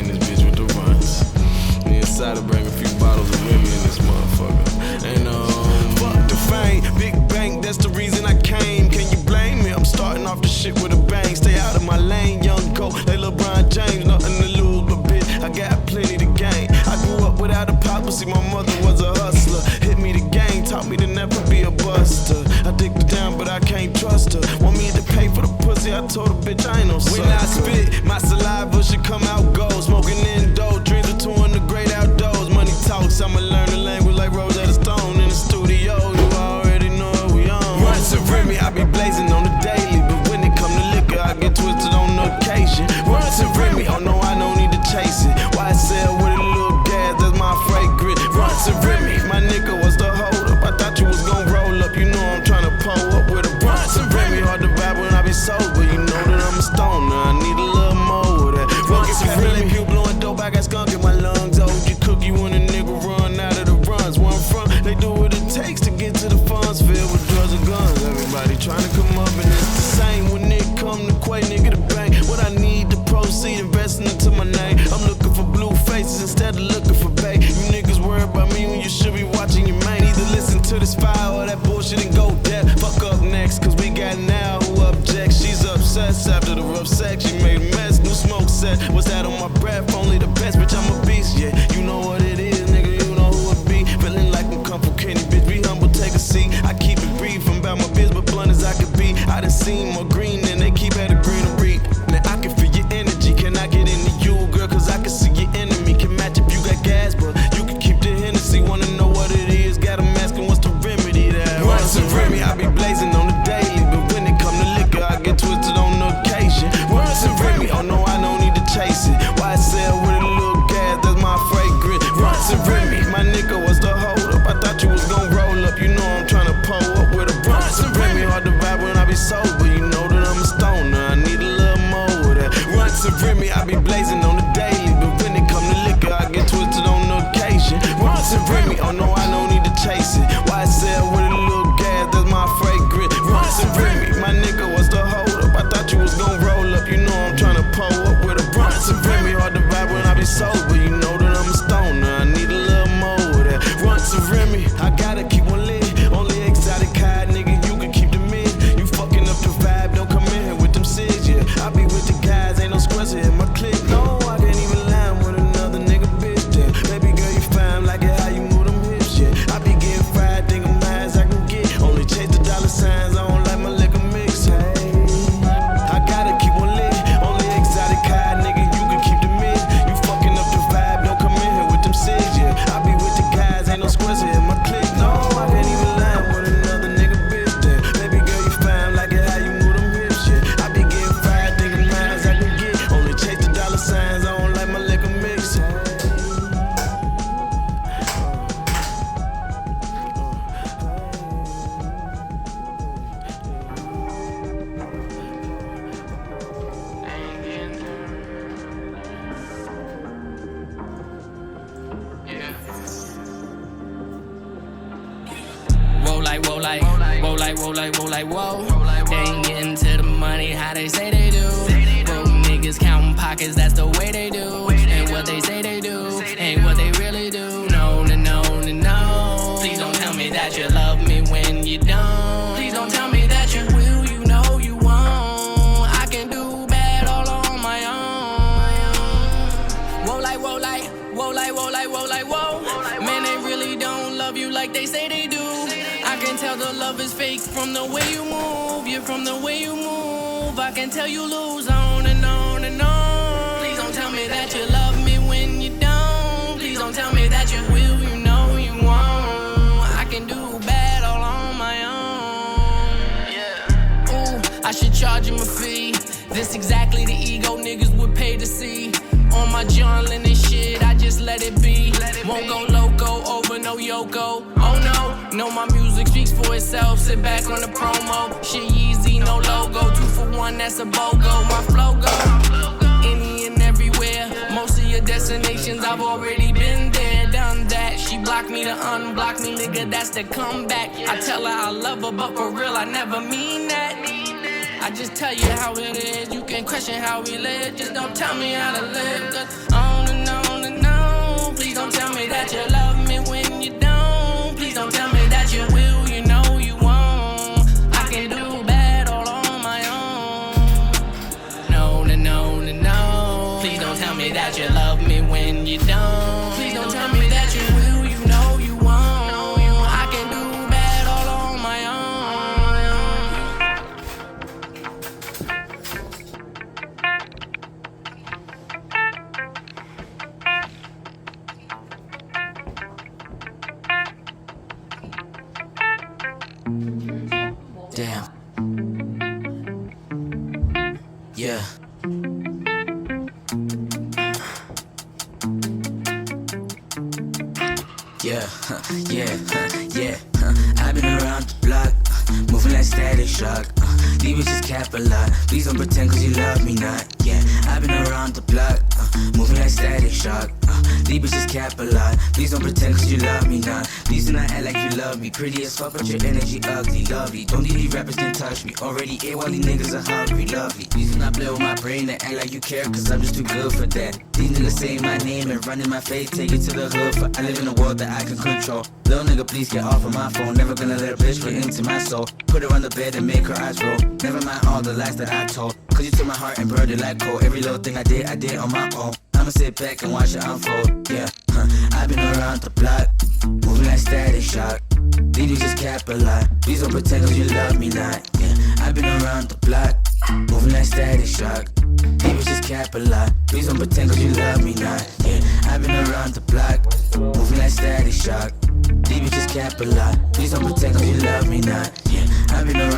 in this bitch with the Runtz. Me inside to bring a few bottles of Remy in this motherfucker. And fuck the fame, big bank, that's the reason I came. Can you blame me? I'm starting off the shit with a bang. Stay out of my lane, young GOAT, like LeBron James. Nothing to lose but bitch, I got plenty to gain. I grew up without a pop, see my mother was a hustler. Hit me the game, taught me to never be a buster. I dicked her down, but I can't trust her. Want me to pay for the pussy, I told her, bitch, I ain't no sucker. When I spit, my saliva should come out gold. Smoking indo, dreams of touring the great outdoors. Money talks, I'ma learn the language like Rose Stone in the studio. You already know what we on. Runtz and Remy, I be blazing on the daily, but when it come to liquor, I get twisted on the occasion. Runtz and Remy, oh no, I don't need to chase it. Why sell with a little gas? That's my fragrance. Runtz and Remy, my nigga, what's the hold up? I thought you was gon' roll up. You know I'm tryna pull up with a Runtz and Remy. Hard to vibe when I be sober. You know that I'm a stoner. I need a little more of that. Runtz and Remy, you blowing dope, I got skunk in my lungs. OG cookie when a nigga run out of the runs. Where I'm from, they do what it takes to get to the funds filled with drugs and guns. Everybody tryna come up and it's the same. When it come to K.W.E.S.I, nigga, the bank. What I need to proceed, investing into my name. I'm looking for blue faces instead of looking for bait. You niggas worry about me when you should be watching your man. Either listen to this file or that bullshit and go deaf. Fuck up next, cause we got now who objects. She's obsessed after the rough sex. She made a mess, new smoke set. What's that on my breath? Only the best, bitch, I'm a beast, yeah. You know what it is, nigga, you know who it be. Feeling like I'm complicated, bitch, be humble, take a seat. I keep it brief, I'm about my biz, but blunt as I could be. I done seen more green than they keep at a greenery. Now I can feel your energy, can I get into you, girl? Cause I can see your enemy, can match if you got gas, but you can keep the Hennessy. Wanna know what it is, got 'em asking what's the remedy that Runtz and Remy, I be blazing on the daily, but when it come to liquor, I get twisted on the occasion. Runtz and Remy, oh no, I don't need to chase it. Why sell with a little gas, that's my fragrance. Runtz and Remy, my nigga, what's the hold up? I thought you was gon' roll up, you know I'm tryna pull up with a Runtz and Remy. Hard to vibe when I be sober, you know that I'm a stoner. I need a little more of that. Runtz and Remy, I be blazing on the daily, but when it come to liquor, I get twisted on the occasion. Runtz and Remy, oh no, I don't need to chase it. Why sell with a little gas, that's my fragrance. Runtz and Remy, my nigga, what's the hold up? I thought you was gon' roll up, you know I'm tryna pull up with a Runtz and Remy. Hard to vibe when I be sober, you know that I'm a stoner. I need a little more of that. Runtz and Remy, I gotta keep one lit. Only exotic high, nigga, you can keep the mid. You fucking up the vibe, don't come in here with them cigs, yeah. I be with the guys, ain't no squares in my clique. No, I can't even line with another nigga, bitch, yeah. Baby girl, you fine, like it how you move them hips, yeah. I be getting fried, think I'm high as I can get. Only chase the dollar signs, I don't like my liquor mix, hey. I gotta keep one lit, only exotic high, nigga, you can keep the mid. You fucking up the vibe, don't come in here with them cigs, yeah. I be with the guys, ain't no squares in my clique. No, I can't even line with another nigga, bitch, yeah. Baby girl, you fine, like it how you move them hips, yeah. I be getting fried, think I'm high as I can get. Only chase the dollar signs, I don't like my liquor mix, hey. Whoa. They ain't getting to the money how they say they do. Broke niggas counting pockets, that's the way they do. And what they say they do, ain't what they really do. No, no, no, no, no. Please don't tell me that you love me when you don't. Please don't tell me that you will, you know you won't. I can do bad all on my own. Whoa, like, whoa, like, whoa, like, whoa, like, whoa, like, whoa. Man, they really don't love you like they say they do. I can tell the love is fake from the way you move. Yeah, from the way you move. I can tell you lose on and on and on. Please don't tell me that you love me when you don't. Please don't tell me that you will, you know you won't. I can do bad all on my own. Yeah. Ooh, I should charge him a fee. This exactly the ego niggas would pay to see. On my journaling and shit, I just let it be. Won't go loco over no Yoko. Oh no, know my music speaks for itself. Sit back on the promo. Shit easy, no logo. 2 for 1, that's a BOGO. My flow go any and everywhere. Most of your destinations, I've already been there, done that. She blocked me to unblock me, nigga, that's the comeback. I tell her I love her, but for real, I never mean that. I just tell you how it is. You can question how we live, just don't tell me how to live. 'Cause I don't that you love me when you don't. Please don't tell me that you will, you know you won't. I can do bad all on my own. Damn. Yeah. Yeah, yeah. I've been around the block, moving like Static Shock. These bitches cap a lot. Please don't pretend cause you love me not. Yeah, I've been around the block, moving like Static Shock. These bitches cap a lot. Please don't pretend cause you love me not. Please do not act like you love me. Pretty as fuck but your energy ugly, lovely. Don't these rappers can touch me. Already ate while these niggas are hungry, lovely. Please do not play with my brain and act like you care cause I'm just too good for that. These niggas say my name and run in my face, take it to the hood. For I live in a world that I can control. Little nigga please get off of my phone. Never gonna let a bitch get into my soul. Put her on the bed and make her eyes roll. Never mind all the lies that I told. Cause you took my heart and burned it like coal. Every little thing I did on my own. I'ma sit back and watch it unfold. Yeah, I've been around the block, moving like Static Shock. These just cap a lot. Please don't pretend cause you love me not. Yeah, I've been around the block, moving like Static Shock. These just cap a lot. Please don't pretend cause you love me not. Yeah, I've been around the block, moving like Static Shock. These just cap a lot. Please don't pretend cause you love me not. Yeah, I've been around